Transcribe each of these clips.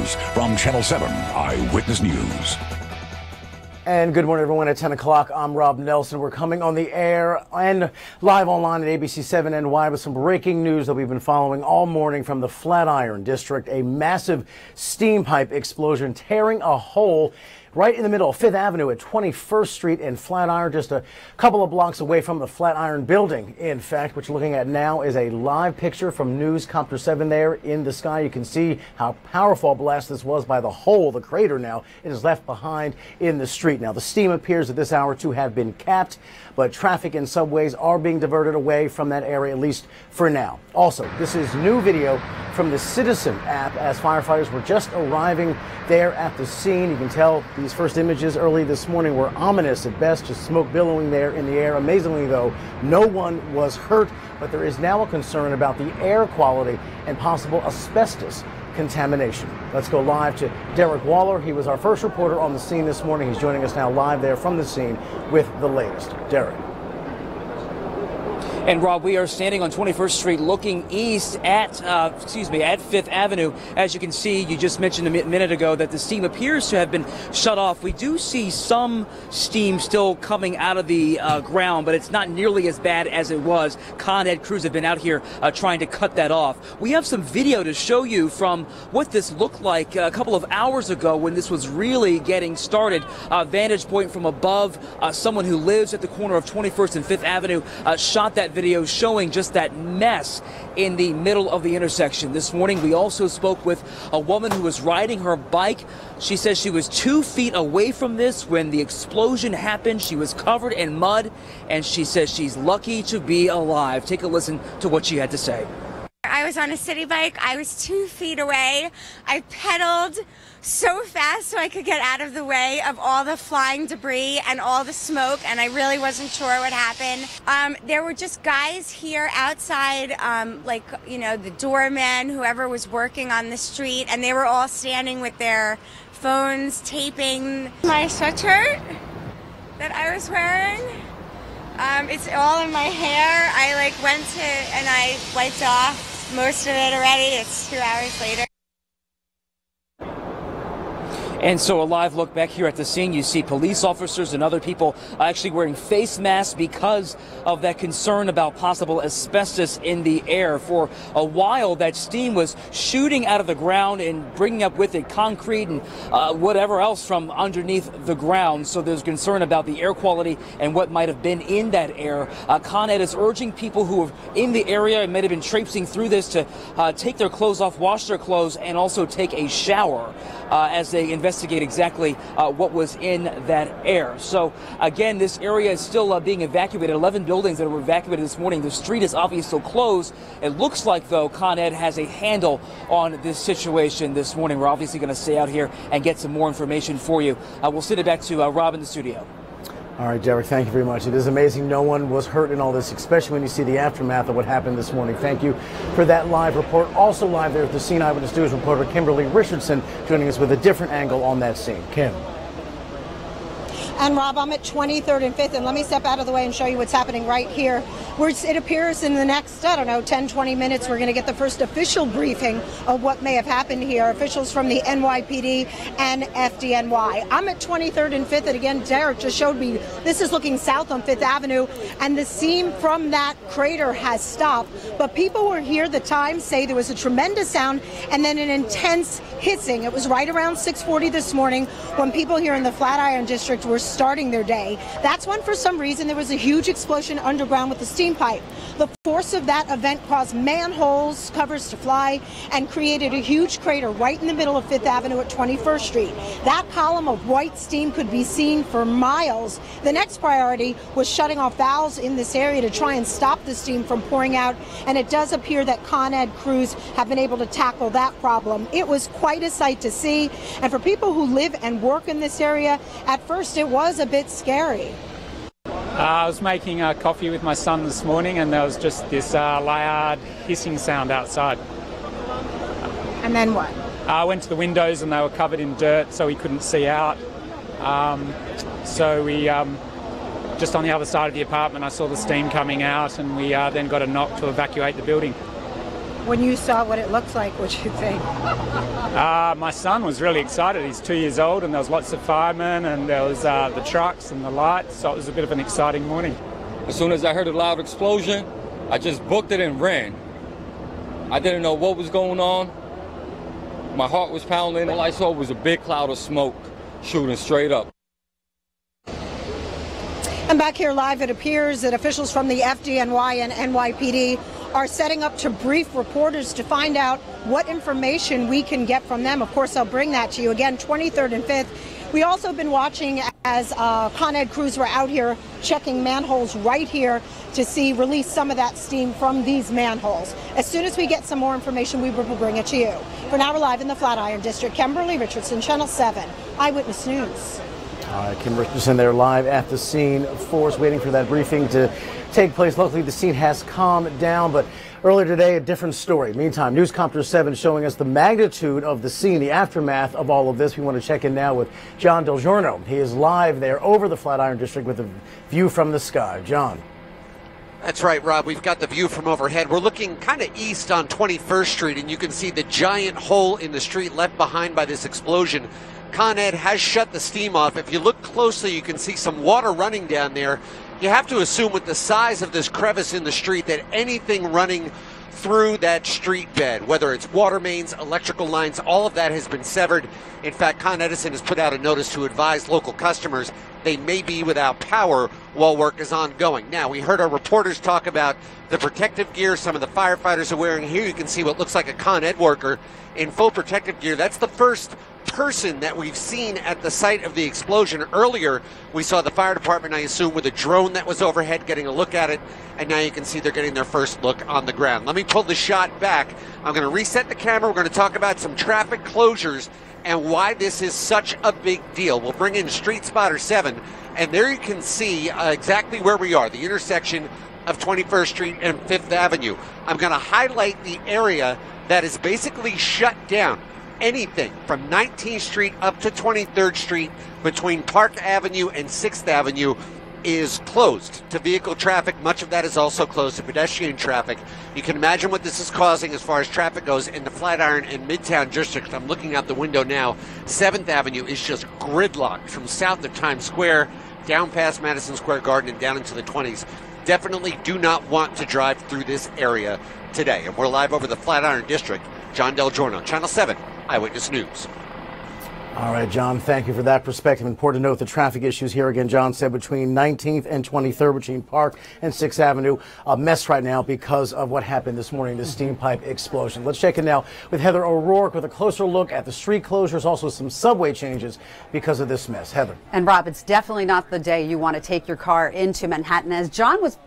news from Channel 7 Eyewitness News. And good morning, everyone. At 10 o'clock, I'm Rob Nelson. We're coming on the air and live online at ABC7NY with some breaking news that we've been following all morning from the Flatiron district. A massive steam pipe explosion tearing a hole right in the middle of 5th Avenue at 21st Street in Flatiron, just a couple of blocks away from the Flatiron building. In fact, what you're looking at now is a live picture from News Copter 7 there in the sky. You can see how powerful a blast this was by the hole, the crater now. It is left behind in the street. Now, the steam appears at this hour to have been capped, but traffic and subways are being diverted away from that area, at least for now. Also, this is new video from the Citizen app as firefighters were just arriving there at the scene. You can tell these first images early this morning were ominous at best, just smoke billowing there in the air. Amazingly, though, no one was hurt, but there is now a concern about the air quality and possible asbestos contamination. Let's go live to Derek Waller. He was our first reporter on the scene this morning. He's joining us now live there from the scene with the latest. Derek. And Rob, we are standing on 21st Street looking east at, at 5th Avenue. As you can see, you just mentioned a minute ago that the steam appears to have been shut off. We do see some steam still coming out of the ground, but it's not nearly as bad as it was. Con Ed crews have been out here trying to cut that off. We have some video to show you from what this looked like a couple of hours ago when this was really getting started. Vantage point from above. Someone who lives at the corner of 21st and 5th Avenue shot that video showing just that mess in the middle of the intersection. This morning, we also spoke with a woman who was riding her bike. She says she was 2 feet away from this when the explosion happened. She was covered in mud, and she says she's lucky to be alive. Take a listen to what she had to say. I was on a city bike. I was 2 feet away. I pedaled so fast so I could get out of the way of all the flying debris and all the smoke, and I really wasn't sure what happened. There were just guys here outside, the doorman, whoever was working on the street, and they were all standing with their phones taping my sweatshirt that I was wearing. It's all in my hair. I went to and I wiped off most of it already. It's 2 hours later. And so a live look back here at the scene, you see police officers and other people actually wearing face masks because of that concern about possible asbestos in the air. For a while, that steam was shooting out of the ground and bringing up with it concrete and whatever else from underneath the ground. So there's concern about the air quality and what might have been in that air. Con Ed is urging people who are in the area and may have been traipsing through this to take their clothes off, wash their clothes, and also take a shower as they investigate exactly what was in that air. So again, this area is still being evacuated. 11 buildings that were evacuated this morning. The street is obviously still closed. It looks like, though, Con Ed has a handle on this situation this morning. We're obviously going to stay out here and get some more information for you. We'll send it back to Rob in the studio. All right, Derek, thank you very much. It is amazing no one was hurt in all this, especially when you see the aftermath of what happened this morning. Thank you for that live report. Also live there at the scene, Eyewitness News reporter Kimberly Richardson joining us with a different angle on that scene. Kim. And Rob, I'm at 23rd and 5th, and let me step out of the way and show you what's happening right here. It appears in the next, 10, 20 minutes, we're going to get the first official briefing of what may have happened here. Officials from the NYPD and FDNY. I'm at 23rd and 5th, and again, Derek just showed me, this is looking south on 5th Avenue, and the steam from that crater has stopped. But people who were here at the time say there was a tremendous sound and then an intense hissing. It was right around 6:40 this morning when people here in the Flatiron district were starting their day. That's when, for some reason, there was a huge explosion underground with the steam pipe. The force of that event caused manholes covers to fly and created a huge crater right in the middle of 5th Avenue at 21st Street. That column of white steam could be seen for miles. The next priority was shutting off valves in this area to try and stop the steam from pouring out, and it does appear that Con Ed crews have been able to tackle that problem. It was quite a sight to see, and for people who live and work in this area, at first it was a bit scary. I was making coffee with my son this morning, and there was just this loud hissing sound outside. And then what? I went to the windows and they were covered in dirt, so we couldn't see out. So we, just on the other side of the apartment, I saw the steam coming out, and we then got a knock to evacuate the building. when you saw what it looked like, what you think? My son was really excited. He's 2 years old, and there was lots of firemen, and there was the trucks and the lights, so it was a bit of an exciting morning. As soon as I heard a loud explosion, I just booked it and ran. I didn't know what was going on. My heart was pounding. All I saw was a big cloud of smoke shooting straight up. And back here live, it appears that officials from the FDNY and NYPD are setting up to brief reporters to find out what information we can get from them. Of course, I'll bring that to you. Again, 23rd and 5th. We also have been watching as Con Ed crews were out here checking manholes right here to release some of that steam from these manholes. As soon as we get some more information, we will bring it to you. For now, we're live in the Flatiron District. Kimberly Richardson, Channel 7, Eyewitness News. All right, Kim Richardson there live at the scene. Force waiting for that briefing to take place. Luckily, the scene has calmed down, but earlier today, a different story. Meantime, Newscopter 7 showing us the magnitude of the scene, the aftermath of all of this. We want to check in now with John Del Giorno. He is live there over the Flatiron District with a view from the sky. John. That's right, Rob. We've got the view from overhead. We're looking kind of east on 21st Street, and you can see the giant hole in the street left behind by this explosion. Con Ed has shut the steam off. If you look closely, you can see some water running down there. You have to assume with the size of this crevice in the street that anything running through that street bed, whether it's water mains, electrical lines, all of that has been severed. In fact, Con Edison has put out a notice to advise local customers they may be without power while work is ongoing. Now, we heard our reporters talk about the protective gear some of the firefighters are wearing. Here you can see what looks like a Con Ed worker in full protective gear. That's the first person that we've seen at the site of the explosion. Earlier, we saw the fire department, I assume, with a drone that was overhead getting a look at it, and now you can see they're getting their first look on the ground. Let me pull the shot back. I'm going to reset the camera. We're going to talk about some traffic closures and why this is such a big deal. We'll bring in Street Spotter 7, and there you can see exactly where we are, the intersection of 21st Street and 5th Avenue. I'm going to highlight the area that is basically shut down. Anything from 19th Street up to 23rd Street between Park Avenue and 6th Avenue is closed to vehicle traffic. Much of that is also closed to pedestrian traffic. You can imagine what this is causing as far as traffic goes in the Flatiron and Midtown District. I'm looking out the window now. 7th Avenue is just gridlocked from south of Times Square down past Madison Square Garden and down into the 20s. Definitely do not want to drive through this area today. And we're live over the Flatiron District. John Del Giorno, Channel 7, Eyewitness News. All right, John, thank you for that perspective. Important to note the traffic issues here again, John said, between 19th and 23rd, between Park and 6th Avenue. A mess right now because of what happened this morning, the steam pipe explosion. Let's check in now with Heather O'Rourke with a closer look at the street closures, also some subway changes because of this mess. Heather. And Rob, it's definitely not the day you want to take your car into Manhattan. As John was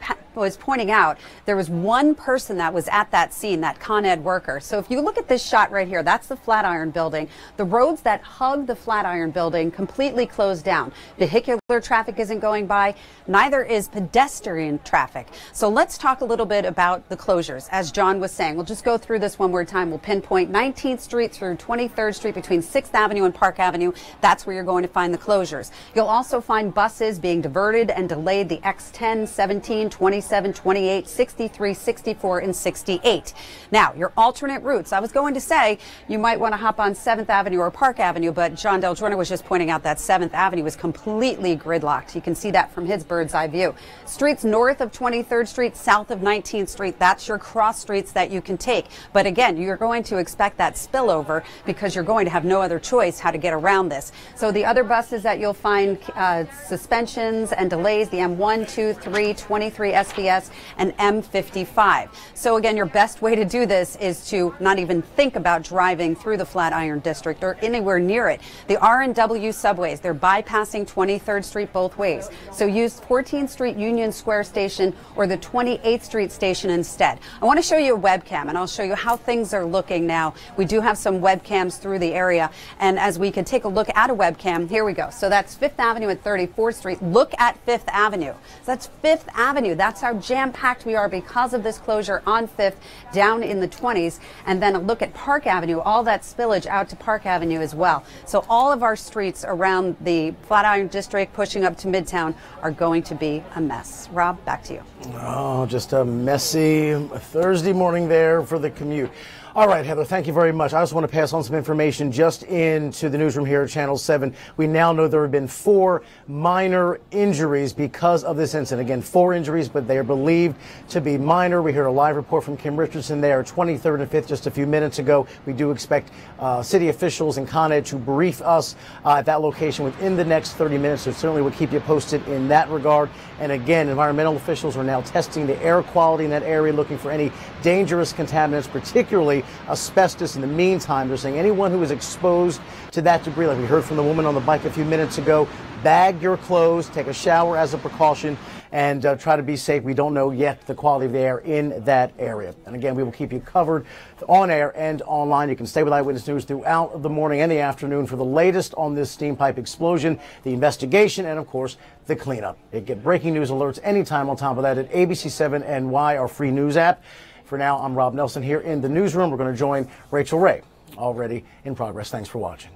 pointing out, there was one person that was at that scene, that Con Ed worker. So if you look at this shot right here, that's the Flatiron building. The roads that hug the Flatiron building completely closed down. Vehicular traffic isn't going by, neither is pedestrian traffic. So let's talk a little bit about the closures. As John was saying, we'll just go through this one more time. We'll pinpoint 19th Street through 23rd Street between 6th Avenue and Park Avenue. That's where you're going to find the closures. You'll also find buses being diverted and delayed, the X10, 17, 27, 28, 63, 64, and 68. Now, your alternate routes. I was going to say you might want to hop on 7th Avenue or Park Avenue, but John Del Giorno was just pointing out that 7th Avenue is completely gridlocked. You can see that from his bird's eye view. Streets north of 23rd Street, south of 19th Street, that's your cross streets that you can take. But again, you're going to expect that spillover because you're going to have no other choice how to get around this. So the other buses that you'll find suspensions and delays, the M1, 2, 3, 23 SBS, and M55. So again, your best way to do this is to not even think about driving through the Flatiron District or anywhere near it. The R&W subways, they're bypassing 23rd Street both ways. So use 14th Street Union Square Station or the 28th Street Station instead. I want to show you a webcam, and I'll show you how things are looking now. We do have some webcams through the area, and as we can take a look at a webcam, here we go. So that's 5th Avenue and 34th Street. Look at 5th Avenue. So that's 5th Avenue. That's That's how jam-packed we are because of this closure on 5th, down in the 20s. And then a look at Park Avenue, all that spillage out to Park Avenue as well. So all of our streets around the Flatiron District, pushing up to Midtown, are going to be a mess. Rob, back to you. Oh, just a messy Thursday morning there for the commute. All right, Heather, thank you very much. I also want to pass on some information just into the newsroom here at Channel 7. We now know there have been 4 minor injuries because of this incident. Again, 4 injuries, but they are believed to be minor. We heard a live report from Kim Richardson there, 23rd and 5th, just a few minutes ago. We do expect city officials in Con Ed to brief us at that location within the next 30 minutes, so certainly we'll keep you posted in that regard. And again, environmental officials are now testing the air quality in that area, looking for any dangerous contaminants, particularly asbestos. In the meantime, they're saying anyone who is exposed to that debris, like we heard from the woman on the bike a few minutes ago, bag your clothes, take a shower as a precaution, and try to be safe. We don't know yet the quality of the air in that area. And again, we will keep you covered on air and online. You can stay with Eyewitness News throughout the morning and the afternoon for the latest on this steam pipe explosion, the investigation, and of course, the cleanup. You get breaking news alerts anytime on top of that at ABC7NY, our free news app. For now, I'm Rob Nelson here in the newsroom. We're going to join Rachel Ray, already in progress. Thanks for watching.